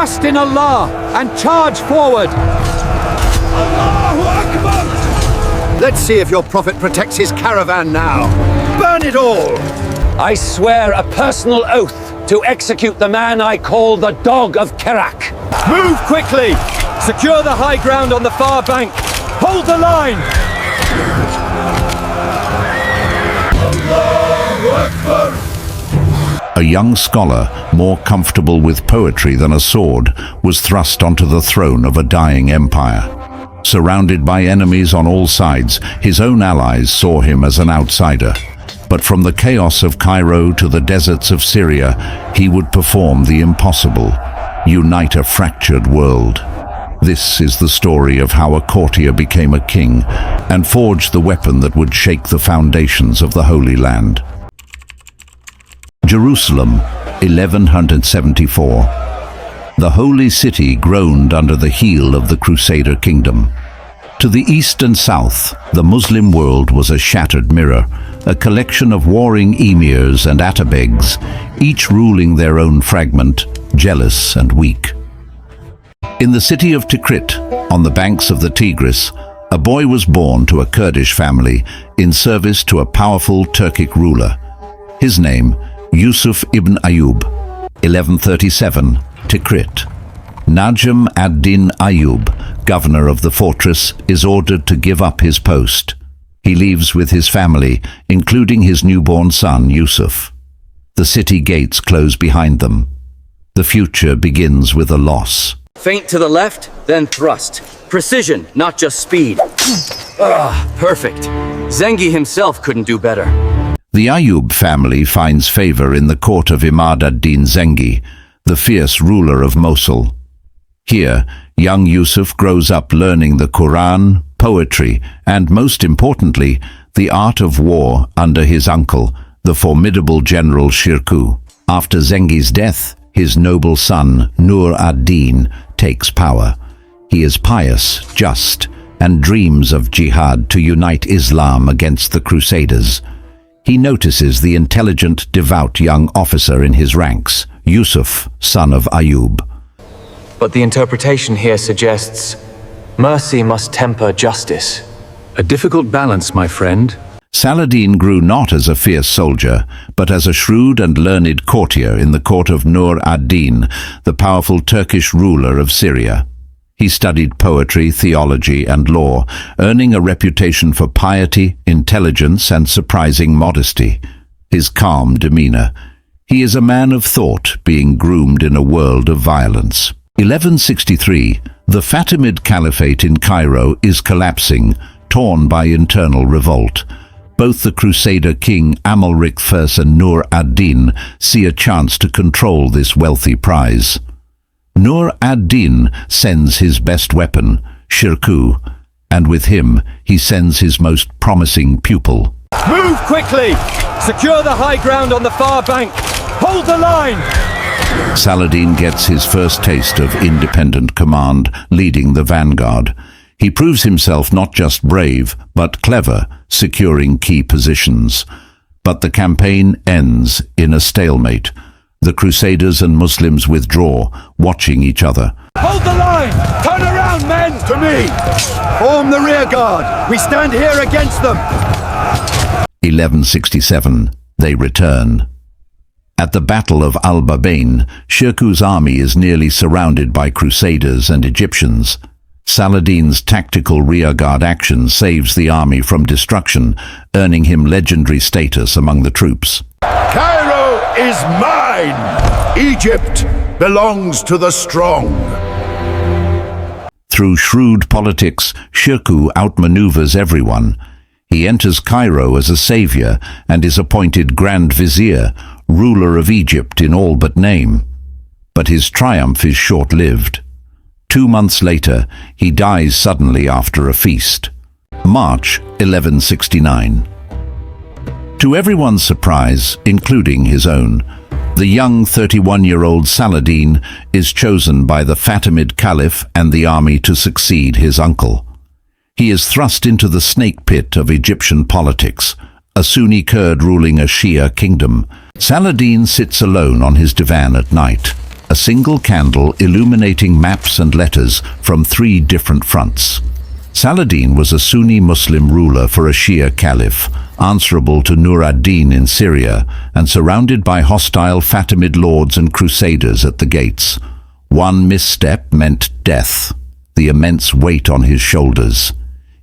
Trust in Allah and charge forward! Allahu Akbar! Let's see if your prophet protects his caravan now. Burn it all! I swear a personal oath to execute the man I call the Dog of Kerak. Move quickly! Secure the high ground on the far bank! Hold the line! Allahu Akbar! A young scholar, more comfortable with poetry than a sword, was thrust onto the throne of a dying empire. Surrounded by enemies on all sides, his own allies saw him as an outsider. But from the chaos of Cairo to the deserts of Syria, he would perform the impossible, unite a fractured world. This is the story of how a courtier became a king and forged the weapon that would shake the foundations of the Holy Land. Jerusalem, 1174. The holy city groaned under the heel of the Crusader Kingdom. To the east and south, the Muslim world was a shattered mirror, a collection of warring emirs and atabegs, each ruling their own fragment, jealous and weak. In the city of Tikrit, on the banks of the Tigris, a boy was born to a Kurdish family in service to a powerful Turkic ruler. His name, Yusuf ibn Ayyub, 1137, Tikrit. Najm ad-Din Ayyub, governor of the fortress, is ordered to give up his post. He leaves with his family, including his newborn son, Yusuf. The city gates close behind them. The future begins with a loss. Feint to the left, then thrust. Precision, not just speed. Perfect. Zengi himself couldn't do better. The Ayyub family finds favor in the court of Imad ad-Din Zengi, the fierce ruler of Mosul. Here, young Yusuf grows up learning the Quran, poetry, and most importantly, the art of war under his uncle, the formidable general Shirkuh. After Zengi's death, his noble son, Nur ad-Din, takes power. He is pious, just, and dreams of jihad to unite Islam against the Crusaders. He notices the intelligent, devout young officer in his ranks, Yusuf, son of Ayyub. But the interpretation here suggests mercy must temper justice. A difficult balance, my friend. Saladin grew not as a fierce soldier, but as a shrewd and learned courtier in the court of Nur ad-Din, the powerful Turkish ruler of Syria. He studied poetry, theology, and law, earning a reputation for piety, intelligence, and surprising modesty. His calm demeanor. He is a man of thought, being groomed in a world of violence. 1163, the Fatimid Caliphate in Cairo is collapsing, torn by internal revolt. Both the Crusader king Amalric I and Nur ad-Din see a chance to control this wealthy prize. Nur ad-Din sends his best weapon, Shirkuh, and with him he sends his most promising pupil. Move quickly! Secure the high ground on the far bank! Hold the line! Saladin gets his first taste of independent command, leading the vanguard. He proves himself not just brave, but clever, securing key positions. But the campaign ends in a stalemate. The Crusaders and Muslims withdraw, watching each other. Hold the line! Turn around, men! To me! Form the rear guard! We stand here against them! 1167. They return. At the Battle of al-Babein, Shirkuh's army is nearly surrounded by Crusaders and Egyptians. Saladin's tactical rearguard action saves the army from destruction, earning him legendary status among the troops. Cairo is mine! Egypt belongs to the strong. Through shrewd politics, Shirkuh outmaneuvers everyone. He enters Cairo as a savior and is appointed Grand Vizier, ruler of Egypt in all but name. But his triumph is short-lived. 2 months later, he dies suddenly after a feast. March 1169. To everyone's surprise, including his own, the young 31-year-old Saladin is chosen by the Fatimid Caliph and the army to succeed his uncle. He is thrust into the snake pit of Egyptian politics, a Sunni Kurd ruling a Shia kingdom. Saladin sits alone on his divan at night. a single candle illuminating maps and letters from 3 different fronts. Saladin was a Sunni Muslim ruler for a Shia caliph, answerable to Nur ad-Din in Syria and surrounded by hostile Fatimid lords and crusaders at the gates. One misstep meant death, the immense weight on his shoulders.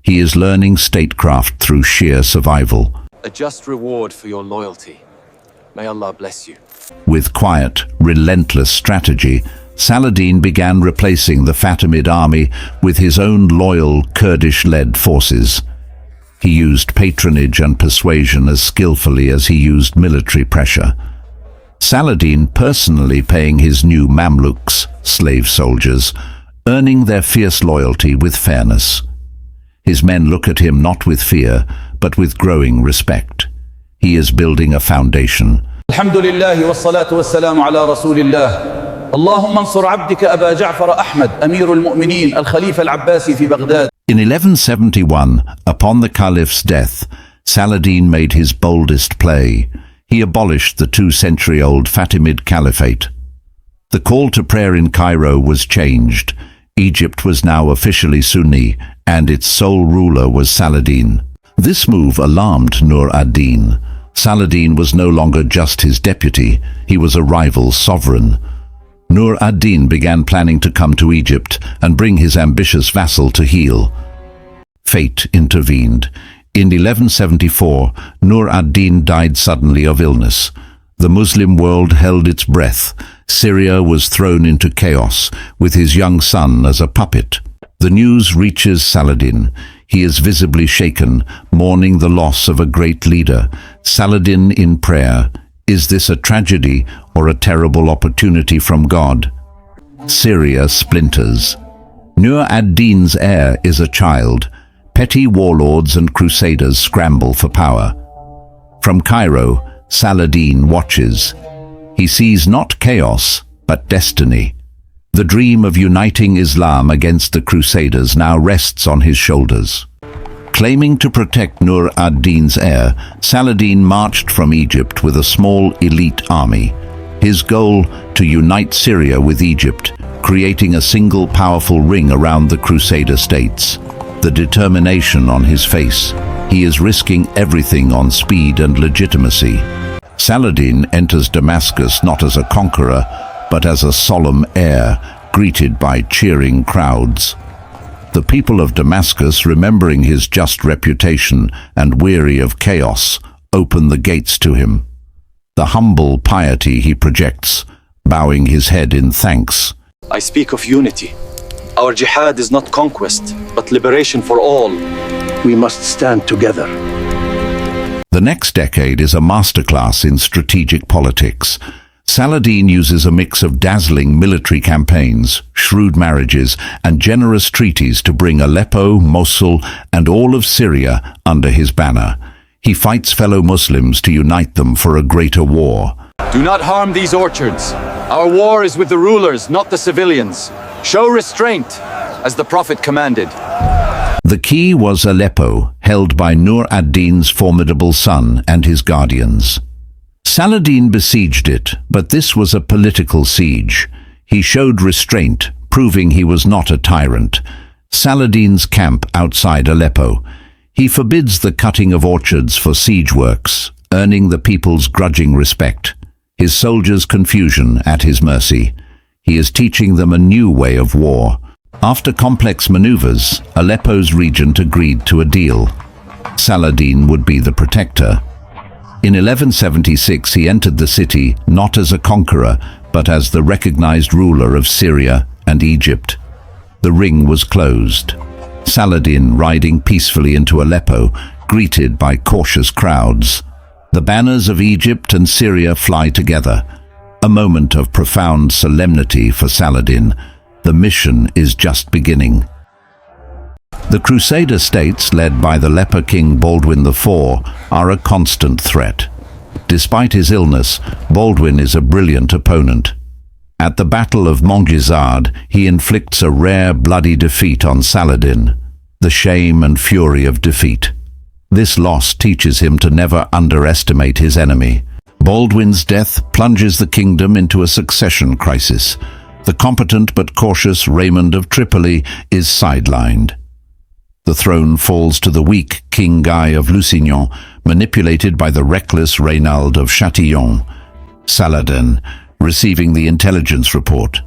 He is learning statecraft through sheer survival. A just reward for your loyalty. May Allah bless you. With quiet, relentless strategy, Saladin began replacing the Fatimid army with his own loyal Kurdish-led forces. He used patronage and persuasion as skillfully as he used military pressure. Saladin personally paying his new Mamluks, slave soldiers, earning their fierce loyalty with fairness. His men look at him not with fear, but with growing respect. He is building a foundation. Alhamdulillah wassalatu wassalamu ala rasulillah. اللهم انصر عبدك أبا جعفر أحمد أمير المؤمنين الخليفة العباسي في بغداد. In 1171, upon the caliph's death, Saladin made his boldest play. He abolished the 2-century-old Fatimid caliphate. The call to prayer in Cairo was changed. Egypt was now officially Sunni, and its sole ruler was Saladin. This move alarmed Nur ad-Din. Saladin was no longer just his deputy, he was a rival sovereign. Nur ad-Din began planning to come to Egypt and bring his ambitious vassal to heel. Fate intervened. In 1174, Nur ad-Din died suddenly of illness. The Muslim world held its breath. Syria was thrown into chaos, with his young son as a puppet. The news reaches Saladin. He is visibly shaken, mourning the loss of a great leader. Saladin in prayer. Is this a tragedy or a terrible opportunity from God? Syria splinters. Nur ad-Din's heir is a child. Petty warlords and crusaders scramble for power. From Cairo, Saladin watches. He sees not chaos, but destiny. The dream of uniting Islam against the Crusaders now rests on his shoulders. Claiming to protect Nur ad-Din's heir, Saladin marched from Egypt with a small elite army. His goal, to unite Syria with Egypt, creating a single powerful ring around the Crusader states. The determination on his face. He is risking everything on speed and legitimacy. Saladin enters Damascus not as a conqueror, but as a solemn heir, greeted by cheering crowds. The people of Damascus, remembering his just reputation and weary of chaos, open the gates to him. The humble piety he projects, bowing his head in thanks. I speak of unity. Our jihad is not conquest, but liberation for all. We must stand together. The next decade is a masterclass in strategic politics. Saladin uses a mix of dazzling military campaigns, shrewd marriages, and generous treaties to bring Aleppo, Mosul, and all of Syria under his banner. He fights fellow Muslims to unite them for a greater war. Do not harm these orchards. Our war is with the rulers, not the civilians. Show restraint, as the Prophet commanded. The key was Aleppo, held by Nur ad-Din's formidable son and his guardians. Saladin besieged it, but this was a political siege. He showed restraint, proving he was not a tyrant. Saladin's camp outside Aleppo. He forbids the cutting of orchards for siege works, earning the people's grudging respect. His soldiers' confusion at his mercy. He is teaching them a new way of war. After complex maneuvers, Aleppo's regent agreed to a deal. Saladin would be the protector. In 1176 he entered the city not as a conqueror, but as the recognized ruler of Syria and Egypt. The ring was closed. Saladin riding peacefully into Aleppo, greeted by cautious crowds. The banners of Egypt and Syria fly together. A moment of profound solemnity for Saladin. The mission is just beginning. The Crusader states, led by the leper king Baldwin IV, are a constant threat. Despite his illness, Baldwin is a brilliant opponent. At the Battle of Montgizard, he inflicts a rare bloody defeat on Saladin, the shame and fury of defeat. This loss teaches him to never underestimate his enemy. Baldwin's death plunges the kingdom into a succession crisis. The competent but cautious Raymond of Tripoli is sidelined. The throne falls to the weak King Guy of Lusignan, manipulated by the reckless Raynald of Châtillon. Saladin, receiving the intelligence report.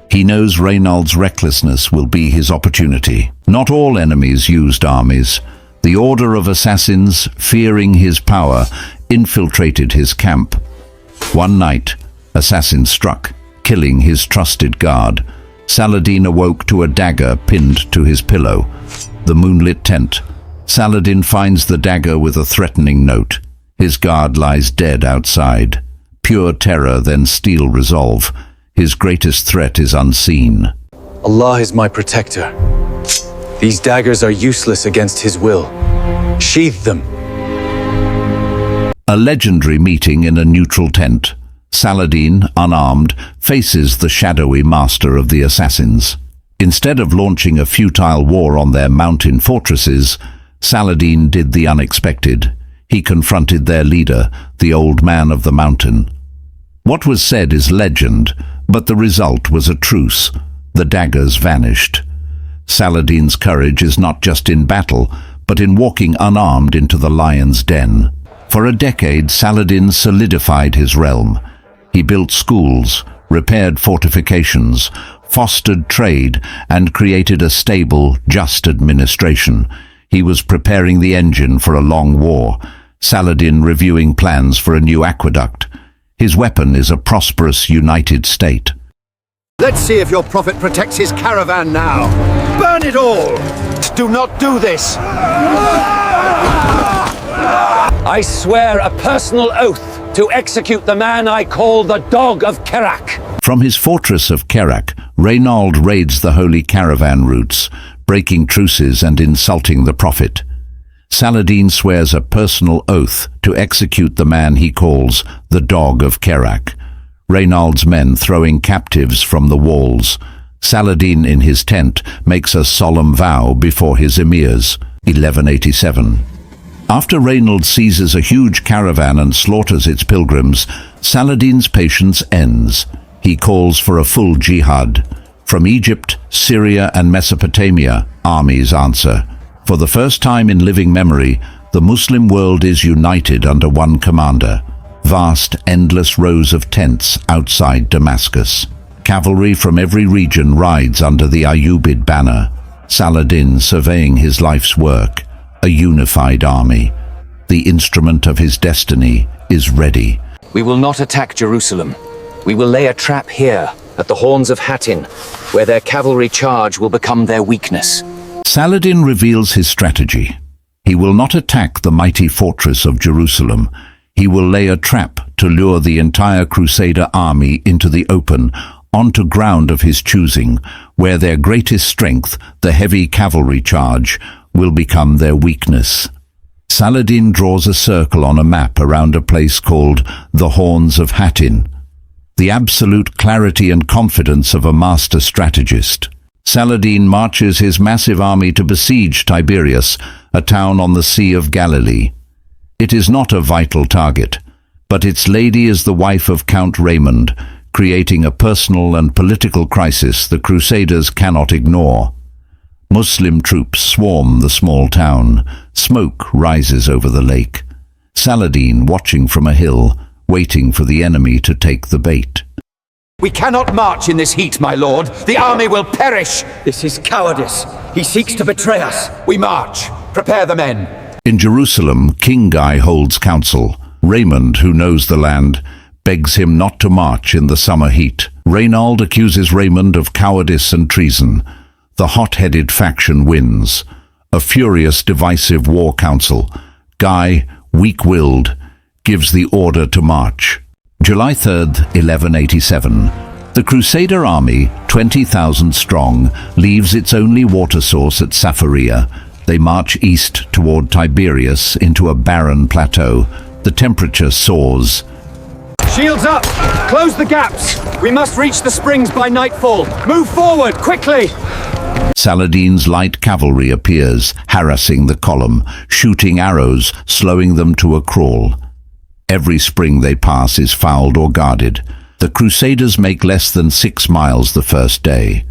He knows Raynald's recklessness will be his opportunity. Not all enemies used armies. The Order of Assassins, fearing his power, infiltrated his camp. One night, assassins struck, killing his trusted guard. Saladin awoke to a dagger pinned to his pillow. The moonlit tent. Saladin finds the dagger with a threatening note. His guard lies dead outside. Pure terror, then steel resolve. His greatest threat is unseen. Allah is my protector. These daggers are useless against his will. Sheathe them. A legendary meeting in a neutral tent. Saladin, unarmed, faces the shadowy master of the assassins. Instead of launching a futile war on their mountain fortresses, Saladin did the unexpected. He confronted their leader, the Old Man of the Mountain. What was said is legend, but the result was a truce. The daggers vanished. Saladin's courage is not just in battle, but in walking unarmed into the lion's den. For a decade, Saladin solidified his realm. He built schools, repaired fortifications, fostered trade, and created a stable, just administration. He was preparing the engine for a long war. Saladin reviewing plans for a new aqueduct. His weapon is a prosperous, united state. Let's see if your prophet protects his caravan now. Burn it all! Do not do this! I swear a personal oath to execute the man I call the Dog of Kerak. From his fortress of Kerak, Raynald raids the holy caravan routes, breaking truces and insulting the prophet. Saladin swears a personal oath to execute the man he calls the Dog of Kerak. Raynald's men throwing captives from the walls. Saladin in his tent makes a solemn vow before his emirs. 1187. After Raynald seizes a huge caravan and slaughters its pilgrims, Saladin's patience ends. He calls for a full jihad. From Egypt, Syria and Mesopotamia, armies answer. For the first time in living memory, the Muslim world is united under one commander. Vast, endless rows of tents outside Damascus. Cavalry from every region rides under the Ayyubid banner. Saladin surveying his life's work. A unified army. The instrument of his destiny is ready. We will not attack Jerusalem. We will lay a trap here, at the horns of Hattin, where their cavalry charge will become their weakness. Saladin reveals his strategy. He will not attack the mighty fortress of Jerusalem. He will lay a trap to lure the entire Crusader army into the open, onto ground of his choosing, where their greatest strength, the heavy cavalry charge, will become their weakness. Saladin draws a circle on a map around a place called the Horns of Hattin. The absolute clarity and confidence of a master strategist. Saladin marches his massive army to besiege Tiberias, a town on the Sea of Galilee. It is not a vital target, but its lady is the wife of Count Raymond, creating a personal and political crisis the Crusaders cannot ignore. Muslim troops swarm the small town. Smoke rises over the lake. Saladin watching from a hill, waiting for the enemy to take the bait. We cannot march in this heat, my lord. The army will perish. This is cowardice. He seeks to betray us. We march. Prepare the men. In Jerusalem, King Guy holds council. Raymond, who knows the land, begs him not to march in the summer heat. Raynald accuses Raymond of cowardice and treason. The hot-headed faction wins. A furious, divisive war council. Guy, weak-willed, gives the order to march. July 3rd, 1187. The Crusader army, 20,000 strong, leaves its only water source at Safaria. They march east toward Tiberias into a barren plateau. The temperature soars. Shields up! Close the gaps! We must reach the springs by nightfall. Move forward, quickly! Saladin's light cavalry appears, harassing the column, shooting arrows, slowing them to a crawl. Every spring they pass is fouled or guarded. The Crusaders make less than 6 miles the first day.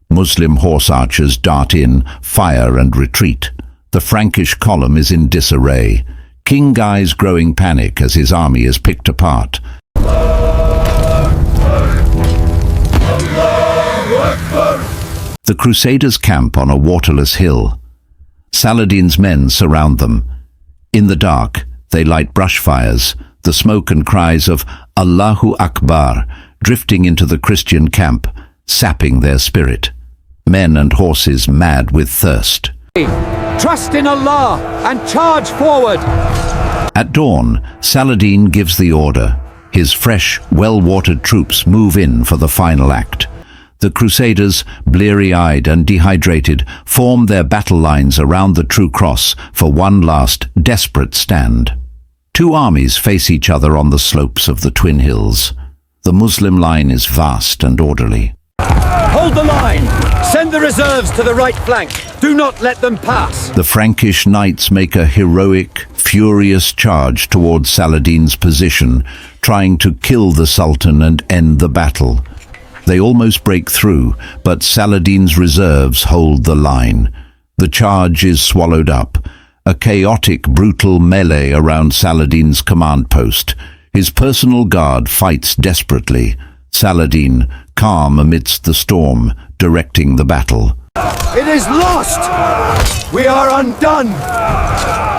Muslim horse archers dart in, fire and retreat. The Frankish column is in disarray. King Guy's growing panic as his army is picked apart. The Crusaders camp on a waterless hill. Saladin's men surround them. In the dark, they light brush fires, the smoke and cries of Allahu Akbar drifting into the Christian camp, sapping their spirit. Men and horses mad with thirst. Trust in Allah and charge forward! At dawn, Saladin gives the order. His fresh, well-watered troops move in for the final act. The Crusaders, bleary-eyed and dehydrated, form their battle lines around the True Cross for one last, desperate stand. 2 armies face each other on the slopes of the Twin Hills. The Muslim line is vast and orderly. Hold the line! Send the reserves to the right flank! Do not let them pass! The Frankish knights make a heroic, furious charge towards Saladin's position, trying to kill the Sultan and end the battle. They almost break through, but Saladin's reserves hold the line. The charge is swallowed up. A chaotic, brutal melee around Saladin's command post. His personal guard fights desperately. Saladin, calm amidst the storm, directing the battle. It is lost! We are undone!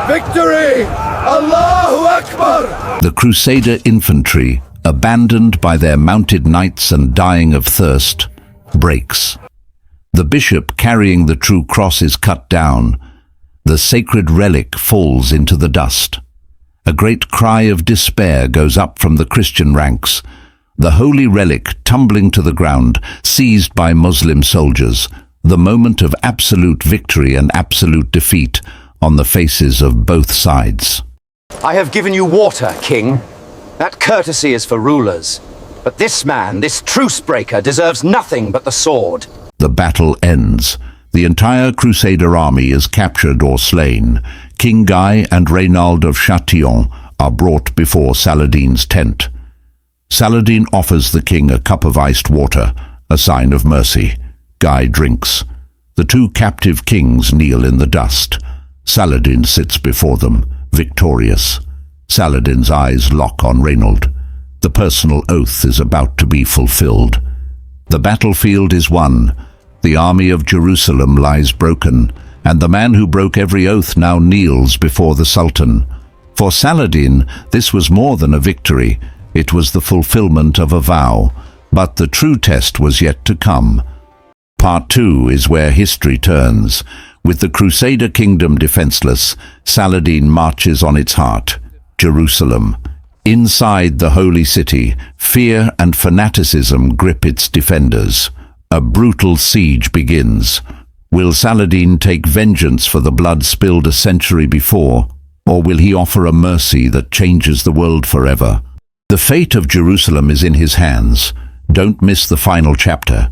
Victory! Allahu Akbar! The Crusader infantry, abandoned by their mounted knights and dying of thirst, breaks. The bishop carrying the True Cross is cut down. The sacred relic falls into the dust. A great cry of despair goes up from the Christian ranks. The holy relic tumbling to the ground, seized by Muslim soldiers, the moment of absolute victory and absolute defeat on the faces of both sides. I have given you water, King. That courtesy is for rulers. But this man, this truce breaker, deserves nothing but the sword. The battle ends. The entire Crusader army is captured or slain. King Guy and Raynald of Chatillon are brought before Saladin's tent. Saladin offers the king a cup of iced water, a sign of mercy. Guy drinks. The 2 captive kings kneel in the dust. Saladin sits before them, victorious. Saladin's eyes lock on Raynald. The personal oath is about to be fulfilled. The battlefield is won. The army of Jerusalem lies broken, and the man who broke every oath now kneels before the Sultan. For Saladin, this was more than a victory. It was the fulfillment of a vow. But the true test was yet to come. Part 2 is where history turns. With the Crusader kingdom defenseless, Saladin marches on its heart, Jerusalem. Inside the holy city, fear and fanaticism grip its defenders. A brutal siege begins. Will Saladin take vengeance for the blood spilled a century before, or will he offer a mercy that changes the world forever? The fate of Jerusalem is in his hands. Don't miss the final chapter.